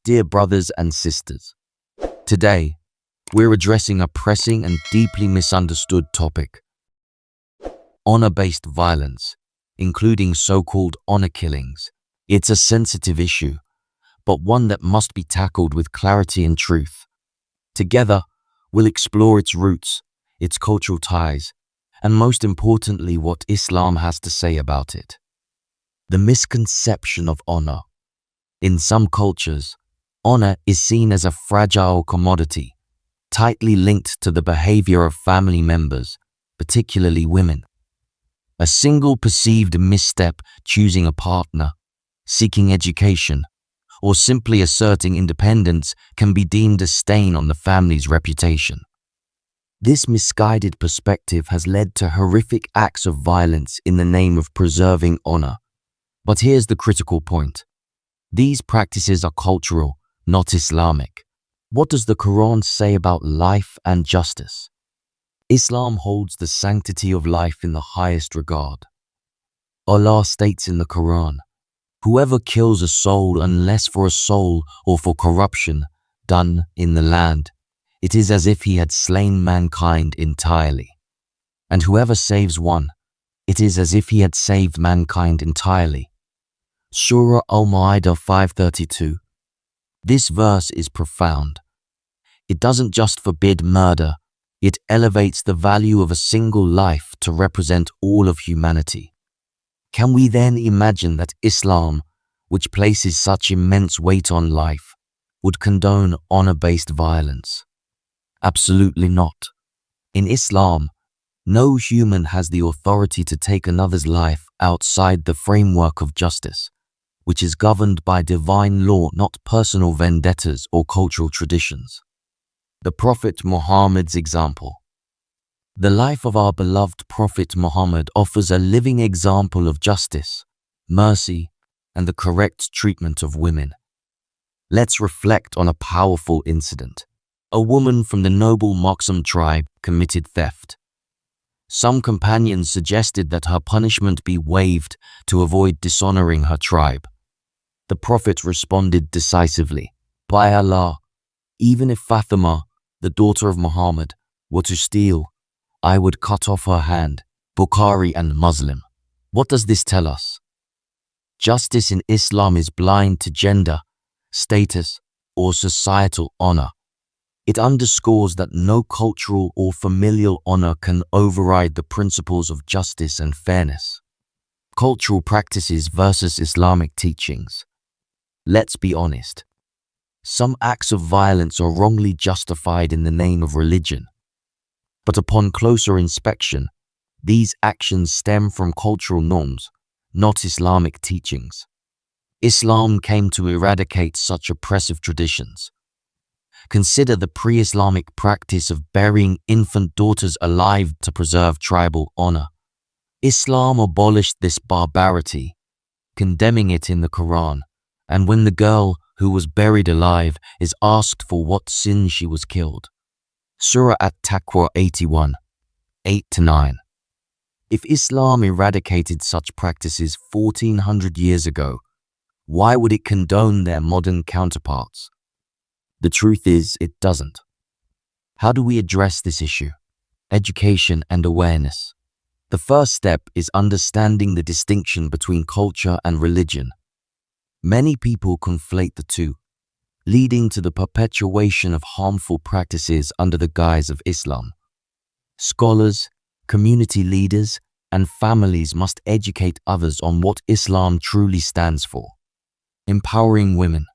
Dear brothers and sisters, today we're addressing a pressing and deeply misunderstood topic: honor-based violence, including so-called honor killings. It's a sensitive issue, but one that must be tackled with clarity and truth. Together, we'll explore its roots, its cultural ties, and most importantly, what Islam has to say about it. The misconception of honor. In some cultures, honor is seen as a fragile commodity, tightly linked to the behavior of family members, particularly women. A single perceived misstep, choosing a partner, seeking education, or simply asserting independence, can be deemed a stain on the family's reputation. This misguided perspective has led to horrific acts of violence in the name of preserving honor. But here's the critical point. These practices are cultural, not Islamic. What does the Quran say about life and justice? Islam holds the sanctity of life in the highest regard. Allah states in the Quran, "Whoever kills a soul unless for a soul or for corruption done in the land, it is as if he had slain mankind entirely. And whoever saves one, it is as if he had saved mankind entirely." Surah Al-Ma'idah 5:32. This verse is profound. It doesn't just forbid murder, it elevates the value of a single life to represent all of humanity. Can we then imagine that Islam, which places such immense weight on life, would condone honor-based violence? Absolutely not. In Islam, no human has the authority to take another's life outside the framework of justice, which is governed by divine law, not personal vendettas or cultural traditions. The Prophet Muhammad's example. The life of our beloved Prophet Muhammad offers a living example of justice, mercy, and the correct treatment of women. Let's reflect on a powerful incident. A woman from the noble Moxum tribe committed theft. Some companions suggested that her punishment be waived to avoid dishonoring her tribe. The Prophet responded decisively, "By Allah, even if Fatima, the daughter of Muhammad, were to steal, I would cut off her hand." Bukhari and Muslim. What does this tell us? Justice in Islam is blind to gender, status, or societal honor. It underscores that no cultural or familial honor can override the principles of justice and fairness. Cultural practices versus Islamic teachings. Let's be honest. Some acts of violence are wrongly justified in the name of religion. But upon closer inspection, these actions stem from cultural norms, not Islamic teachings. Islam came to eradicate such oppressive traditions. Consider the pre-Islamic practice of burying infant daughters alive to preserve tribal honor. Islam abolished this barbarity, condemning it in the Quran, and when the girl who was buried alive is asked for what sin she was killed. Surah At-Taqwa 81, 8-9. If Islam eradicated such practices 1400 years ago, why would it condone their modern counterparts? The truth is, it doesn't. How do we address this issue? Education and awareness. The first step is understanding the distinction between culture and religion. Many people conflate the two, leading to the perpetuation of harmful practices under the guise of Islam. Scholars, community leaders, and families must educate others on what Islam truly stands for. Empowering women.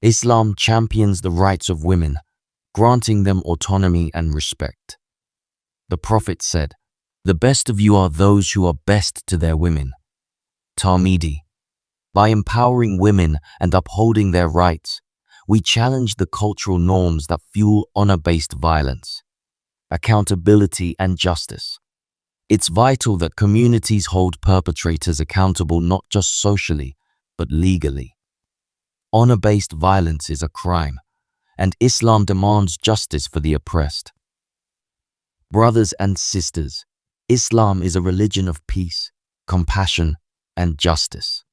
Islam champions the rights of women, granting them autonomy and respect. The Prophet said, "The best of you are those who are best to their women." Tirmidhi. By empowering women and upholding their rights, we challenge the cultural norms that fuel honor-based violence. Accountability and justice. It's vital that communities hold perpetrators accountable not just socially, but legally. Honor-based violence is a crime, and Islam demands justice for the oppressed. Brothers and sisters, Islam is a religion of peace, compassion, and justice.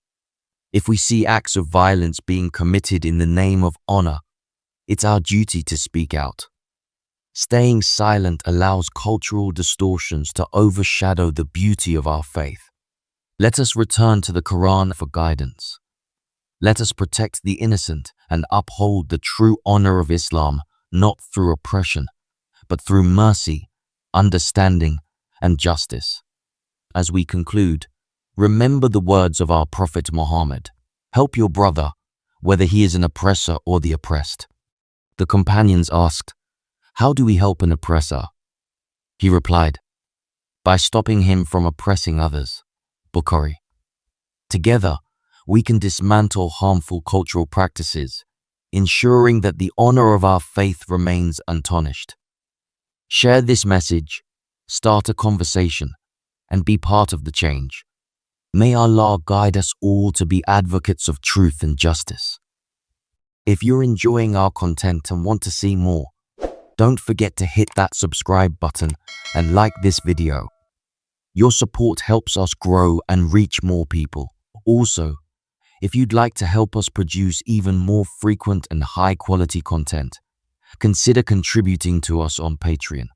If we see acts of violence being committed in the name of honor, it's our duty to speak out. Staying silent allows cultural distortions to overshadow the beauty of our faith. Let us return to the Quran for guidance. Let us protect the innocent and uphold the true honor of Islam, not through oppression, but through mercy, understanding, and justice. As we conclude, remember the words of our Prophet Muhammad: help your brother, whether he is an oppressor or the oppressed. The companions asked, how do we help an oppressor? He replied, by stopping him from oppressing others. Bukhari. Together, we can dismantle harmful cultural practices, ensuring that the honor of our faith remains untarnished. Share this message, start a conversation, and be part of the change. May Allah guide us all to be advocates of truth and justice. If you're enjoying our content and want to see more, don't forget to hit that subscribe button and like this video. Your support helps us grow and reach more people. Also, if you'd like to help us produce even more frequent and high-quality content, consider contributing to us on Patreon.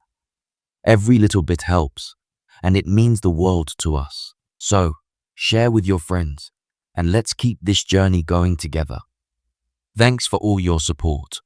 Every little bit helps, and it means the world to us. So, share with your friends, and let's keep this journey going together. Thanks for all your support.